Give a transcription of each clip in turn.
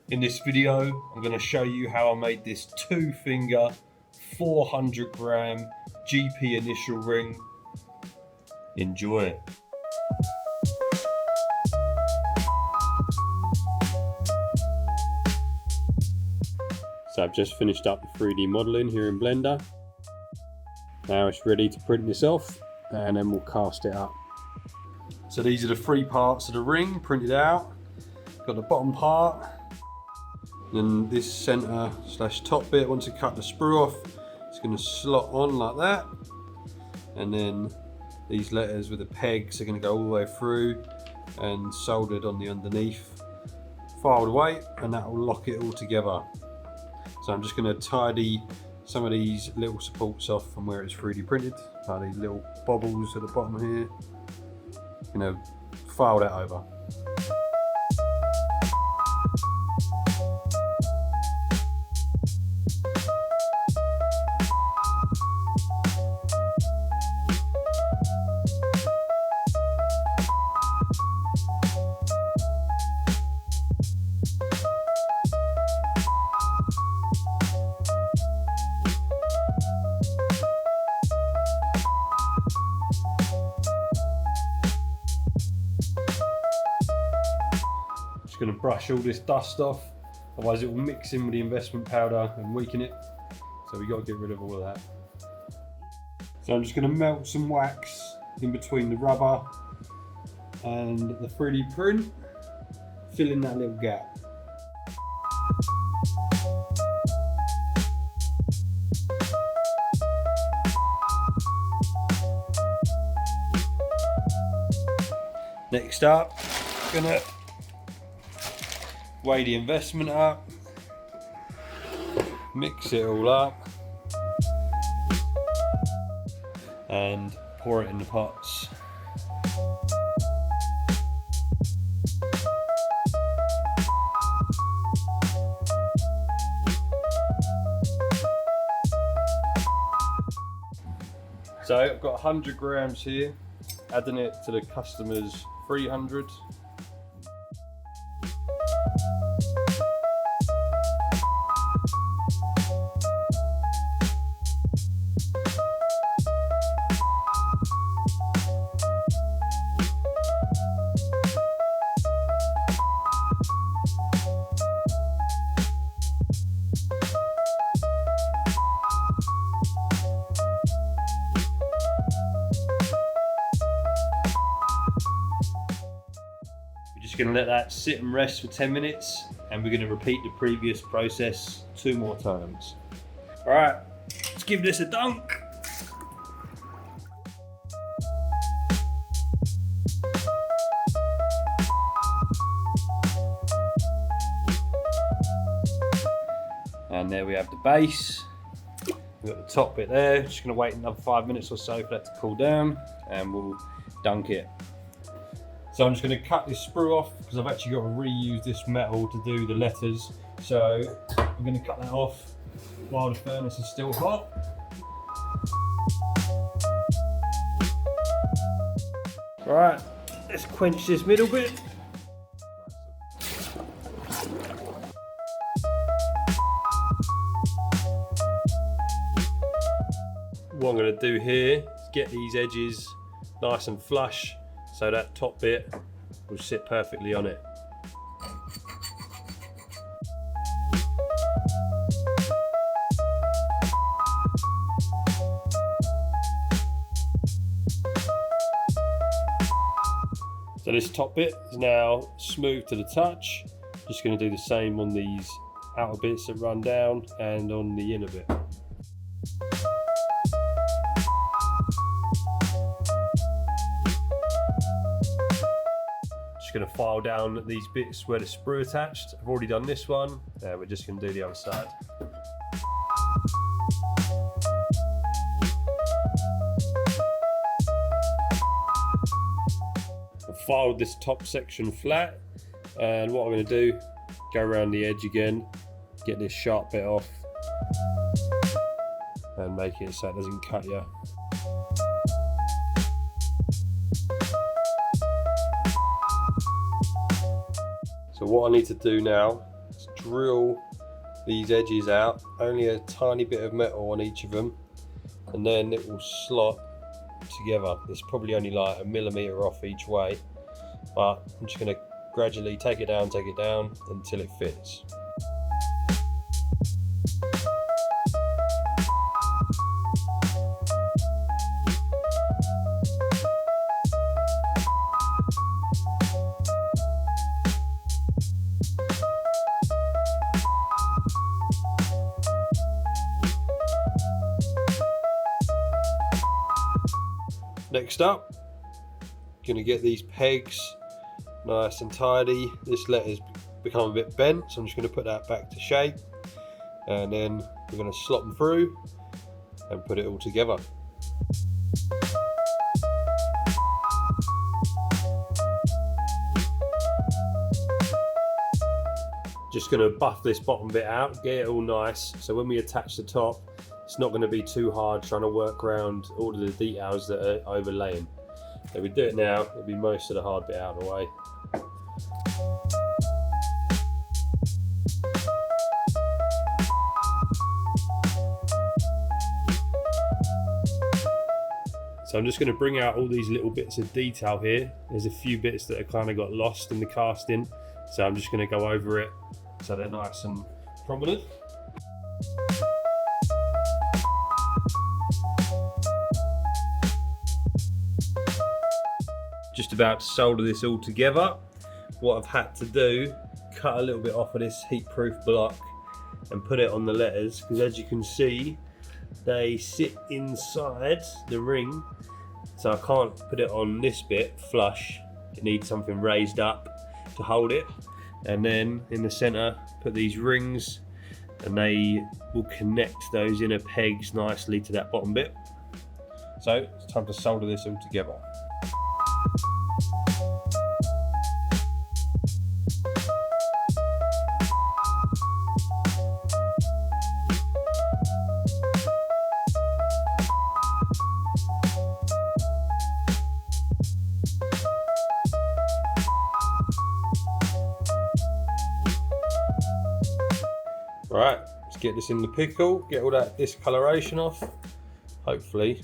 In this video, I'm going to show you how I made this 2-finger 400 gram GP initial ring. Enjoy. So I've just finished up the 3D modeling here in Blender. Now it's ready to print this off and then we'll cast it up. So these are the 3 parts of the ring printed out. Got the bottom part, then this center / top bit. Once you cut the sprue off, it's going to slot on like that, and then these letters with the pegs are going to go all the way through and soldered on the underneath, filed away, and that will lock it all together. So I'm just going to tidy some of these little supports off from where it's 3D printed, like these little bobbles at the bottom here. Going to file that over. Just going to brush all this dust off, otherwise it will mix in with the investment powder and weaken it. So we've got to get rid of all of that. So I'm just going to melt some wax in between the rubber and the 3D print, fill in that little gap. Next up, gonna weigh the investment up, mix it all up, and pour it in the pots. So I've got 100 grams here, adding it to the customer's 300. Going to let that sit and rest for 10 minutes, and we're going to repeat the previous process 2 more times. All right, let's give this a dunk. And there we have the base. We've got the top bit there. Just going to wait another 5 minutes or so for that to cool down, and we'll dunk it. So I'm just going to cut this sprue off because I've actually got to reuse this metal to do the letters. So I'm going to cut that off while the furnace is still hot. Right, let's quench this middle bit. What I'm going to do here is get these edges nice and flush, so that top bit will sit perfectly on it. So this top bit is now smooth to the touch. Just going to do the same on these outer bits that run down and on the inner bit. Just going to file down these bits where the sprue attached. I've already done this one. We're just going to do the other side. I've filed this top section flat, and what I'm going to do, go around the edge again, get this sharp bit off, and make it so it doesn't cut you. So what I need to do now is drill these edges out, only a tiny bit of metal on each of them, and then it will slot together. It's probably only like 1 millimeter off each way, but I'm just going to gradually take it down until it fits. Next up, going to get these pegs nice and tidy. This letter's become a bit bent, so I'm just going to put that back to shape, and then we're going to slot them through and put it all together. Just going to buff this bottom bit out, get it all nice, so when we attach the top, it's not going to be too hard trying to work around all of the details that are overlaying. If we do it now, it'll be most of the hard bit out of the way. So I'm just going to bring out all these little bits of detail here. There's a few bits that have kind of got lost in the casting, so I'm just going to go over it so they're nice and prominent. Just about to solder this all together. What I've had to do, cut a little bit off of this heat-proof block and put it on the letters, because as you can see, they sit inside the ring, so I can't put it on this bit flush. It needs something raised up to hold it. And then in the center, put these rings, and they will connect those inner pegs nicely to that bottom bit. So it's time to solder this all together. Right, let's get this in the pickle, get all that discoloration off. Hopefully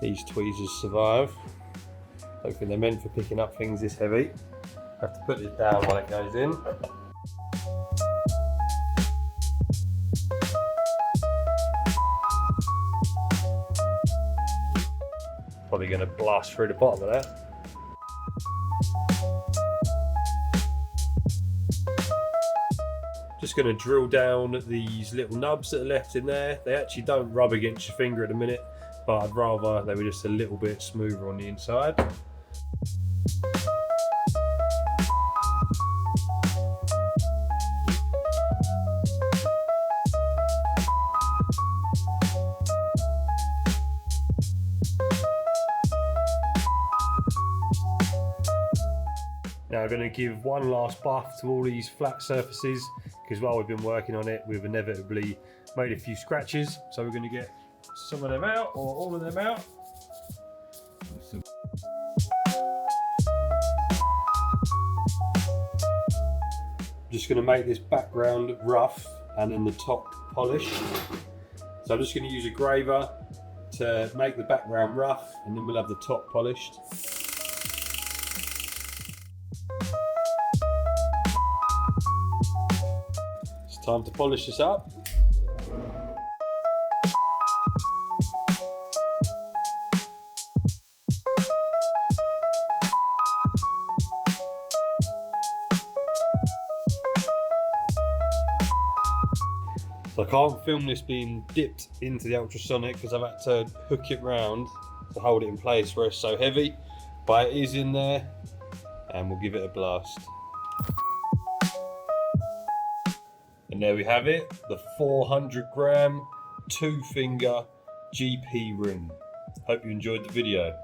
these tweezers survive. Hopefully they're meant for picking up things this heavy. I have to put this down while it goes in. Probably going to blast through the bottom of that. Just going to drill down these little nubs that are left in there. They actually don't rub against your finger at the minute, but I'd rather they were just a little bit smoother on the inside. Now I'm going to give one last buff to all these flat surfaces, because while we've been working on it, we've inevitably made a few scratches. So we're going to get some of them out, or all of them out. Just going to make this background rough and then the top polished. So I'm just going to use a graver to make the background rough, and then we'll have the top polished. Time to polish this up. So I can't film this being dipped into the ultrasonic because I've had to hook it round to hold it in place where it's so heavy, but it is in there, and we'll give it a blast. And there we have it, the 400 gram 2-finger GP ring. Hope you enjoyed the video.